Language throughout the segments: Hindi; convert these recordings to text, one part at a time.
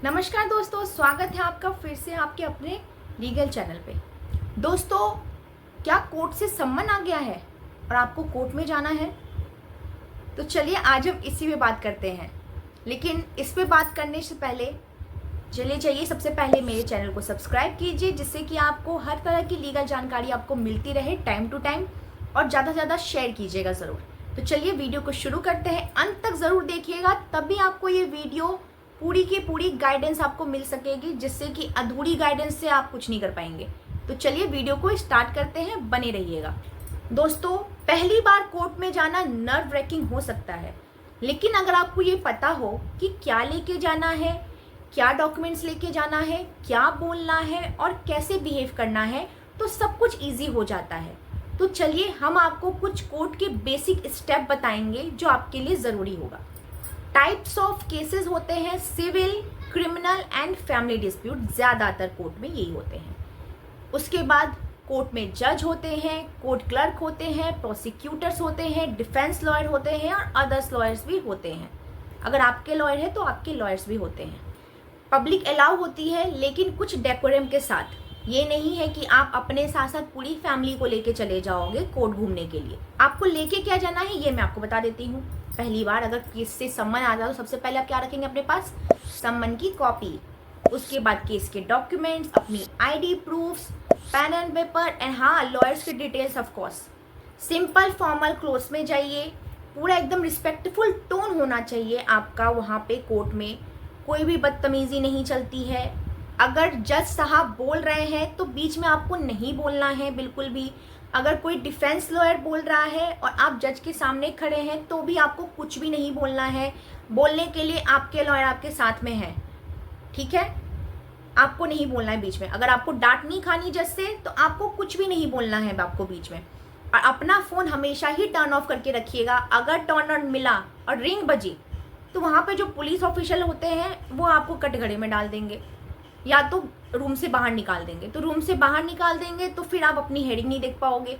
नमस्कार दोस्तों, स्वागत है आपका फिर से आपके अपने लीगल चैनल पे। दोस्तों, क्या कोर्ट से सम्मन आ गया है और आपको कोर्ट में जाना है? तो चलिए आज हम इसी पे बात करते हैं। लेकिन इस पे बात करने से पहले चलिए चाहिए सबसे पहले मेरे चैनल को सब्सक्राइब कीजिए, जिससे कि आपको हर तरह की लीगल जानकारी आपको मिलती रहे टाइम टू टाइम, और ज़्यादा से ज़्यादा शेयर कीजिएगा ज़रूर। तो चलिए वीडियो को शुरू करते हैं। अंत तक ज़रूर देखिएगा, तभी आपको ये वीडियो पूरी की पूरी गाइडेंस आपको मिल सकेगी, जिससे कि अधूरी गाइडेंस से आप कुछ नहीं कर पाएंगे। तो चलिए वीडियो को स्टार्ट करते हैं, बने रहिएगा। दोस्तों, पहली बार कोर्ट में जाना नर्व रेकिंग हो सकता है, लेकिन अगर आपको ये पता हो कि क्या लेके जाना है, क्या डॉक्यूमेंट्स लेके जाना है, क्या बोलना है और कैसे बिहेव करना है, तो सब कुछ ईजी हो जाता है। तो चलिए हम आपको कुछ कोर्ट के बेसिक स्टेप बताएंगे जो आपके लिए ज़रूरी होगा। टाइप्स ऑफ केसेस होते हैं civil, criminal and family dispute, ज़्यादातर कोर्ट में यही होते हैं। उसके बाद कोर्ट में जज होते हैं, कोर्ट क्लर्क होते हैं, प्रोसिक्यूटर्स होते हैं, डिफेंस लॉयर होते हैं और अदर्स लॉयर्स भी होते हैं। अगर आपके लॉयर है तो आपके लॉयर्स भी होते हैं। पब्लिक अलाउ होती है, लेकिन कुछ डेकोरम के साथ। ये नहीं है कि आप अपने साथ साथ पूरी फैमिली को लेके चले जाओगे कोर्ट घूमने के लिए। आपको लेके क्या जाना है ये मैं आपको बता देती हूँ। पहली बार अगर केस से सम्मन आ जाए तो सबसे पहले आप क्या रखेंगे अपने पास? सम्मन की कॉपी। उसके बाद केस के डॉक्यूमेंट्स, अपनी ID proofs, pen and paper and हाँ, लॉयर्स की details of course. Simple formal clothes में जाइए। पूरा एकदम रिस्पेक्टफुल टोन होना चाहिए आपका वहाँ पे कोर्ट में। कोई भी बदतमीजी नहीं चलती है। अगर जज साहब बोल रहे हैं तो बीच में आपको नहीं बोलना है बिल्कुल भी। अगर कोई डिफेंस लॉयर बोल रहा है और आप जज के सामने खड़े हैं तो भी आपको कुछ भी नहीं बोलना है। बोलने के लिए आपके लॉयर आपके साथ में है, ठीक है? आपको नहीं बोलना है बीच में। अगर आपको डांट नहीं खानी जज से तो आपको कुछ भी नहीं बोलना है आपको बीच में। और अपना फ़ोन हमेशा ही टर्न ऑफ करके रखिएगा। अगर टर्न ऑन मिला और रिंग बजी तो वहाँ पे जो पुलिस ऑफिशियल होते हैं वो आपको कटघरे में डाल देंगे, या तो रूम से बाहर निकाल देंगे। तो रूम से बाहर निकाल देंगे तो फिर आप अपनी हेडिंग नहीं देख पाओगे,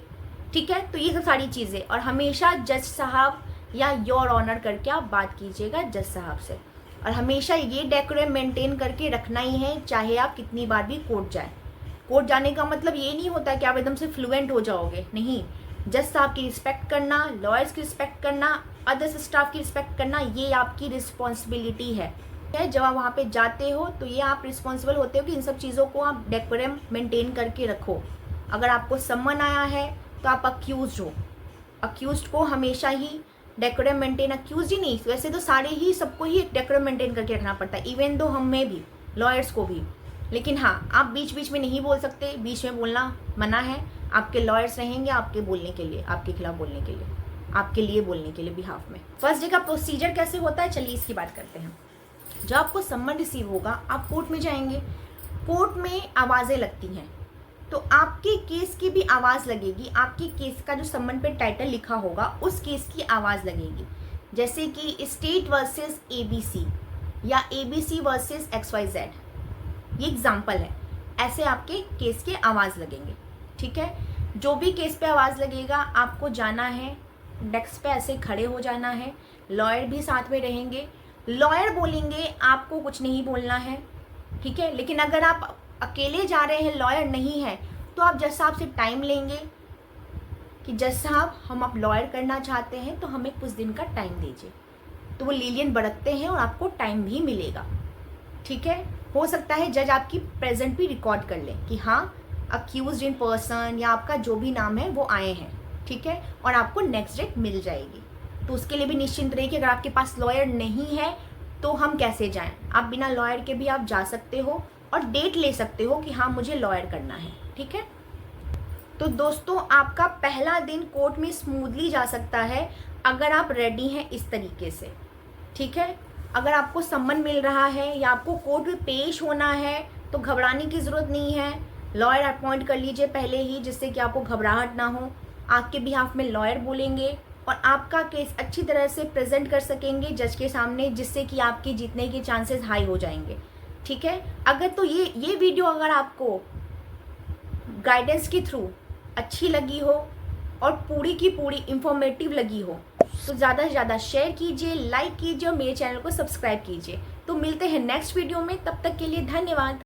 ठीक है? तो ये सब सारी चीज़ें। और हमेशा जज साहब या योर ऑनर करके आप बात कीजिएगा जज साहब से। और हमेशा ये डेकोरम मेंटेन करके रखना ही है, चाहे आप कितनी बार भी कोर्ट जाए। कोर्ट जाने का मतलब ये नहीं होता कि आप एकदम से फ्लुएंट हो जाओगे, नहीं। जज साहब की रिस्पेक्ट करना, लॉयर्स की रिस्पेक्ट करना, अदर्स स्टाफ की रिस्पेक्ट करना, ये आपकी रिस्पॉन्सिबिलिटी है। जब आप वहाँ पे जाते हो तो ये आप रिस्पॉन्सिबल होते हो कि इन सब चीज़ों को आप डेकोरम मेंटेन करके रखो। अगर आपको सम्मन आया है तो आप अक्यूज्ड हो। अक्यूज्ड को हमेशा ही डेकोरम मेंटेन, अक्यूज ही नहीं, वैसे तो सारे ही सबको ही डेकोरम मेंटेन करके रखना पड़ता है, इवन दो हमें भी, लॉयर्स को भी। लेकिन हाँ, आप बीच बीच में नहीं बोल सकते, बीच में बोलना मना है। आपके लॉयर्स रहेंगे आपके बोलने के लिए, आपके खिलाफ बोलने के लिए, आपके लिए बोलने के लिए बिहाफ में। फर्स्ट डे का प्रोसीजर कैसे होता है, चलिए इसकी बात करते हैं। जब आपको सम्मन रिसीव होगा आप कोर्ट में जाएंगे। कोर्ट में आवाज़ें लगती हैं, तो आपके केस की भी आवाज़ लगेगी। आपके केस का जो सम्मन पे टाइटल लिखा होगा उस केस की आवाज़ लगेगी। जैसे कि स्टेट वर्सेस एबीसी या एबीसी वर्सेस XYZ, ये एग्जाम्पल है। ऐसे आपके केस के आवाज़ लगेंगे, ठीक है? जो भी केस पे आवाज़ लगेगा आपको जाना है, डेस्क पे ऐसे खड़े हो जाना है। लॉयर भी साथ में रहेंगे। लॉयर बोलेंगे, आपको कुछ नहीं बोलना है, ठीक है? लेकिन अगर आप अकेले जा रहे हैं, लॉयर नहीं है, तो आप जज साहब से टाइम लेंगे कि जज साहब हम अब लॉयर करना चाहते हैं तो हमें कुछ दिन का टाइम दीजिए। तो वो लीलियन बरतते हैं और आपको टाइम भी मिलेगा, ठीक है? हो सकता है जज आपकी प्रेजेंट भी रिकॉर्ड कर ले कि हाँ, अक्यूज्ड इन पर्सन या आपका जो भी नाम है वो आए हैं, ठीक है? और आपको नेक्स्ट डेट मिल जाएगी। तो उसके लिए भी निश्चिंत रहिए कि अगर आपके पास लॉयर नहीं है तो हम कैसे जाएं। आप बिना लॉयर के भी आप जा सकते हो और डेट ले सकते हो कि हाँ मुझे लॉयर करना है, ठीक है? तो दोस्तों, आपका पहला दिन कोर्ट में स्मूथली जा सकता है अगर आप रेडी हैं इस तरीके से, ठीक है? अगर आपको सम्मन मिल रहा है या आपको कोर्ट में पेश होना है तो घबराने की ज़रूरत नहीं है। लॉयर अपॉइंट कर लीजिए पहले ही, जिससे कि आपको घबराहट ना हो। आपके बिहाफ में लॉयर बोलेंगे और आपका केस अच्छी तरह से प्रेजेंट कर सकेंगे जज के सामने, जिससे कि आपके जीतने के चांसेस हाई हो जाएंगे, ठीक है? अगर तो ये वीडियो अगर आपको गाइडेंस के थ्रू अच्छी लगी हो और पूरी की पूरी इंफॉर्मेटिव लगी हो तो ज़्यादा से ज़्यादा शेयर कीजिए, लाइक कीजिए और मेरे चैनल को सब्सक्राइब कीजिए। तो मिलते हैं नेक्स्ट वीडियो में, तब तक के लिए धन्यवाद।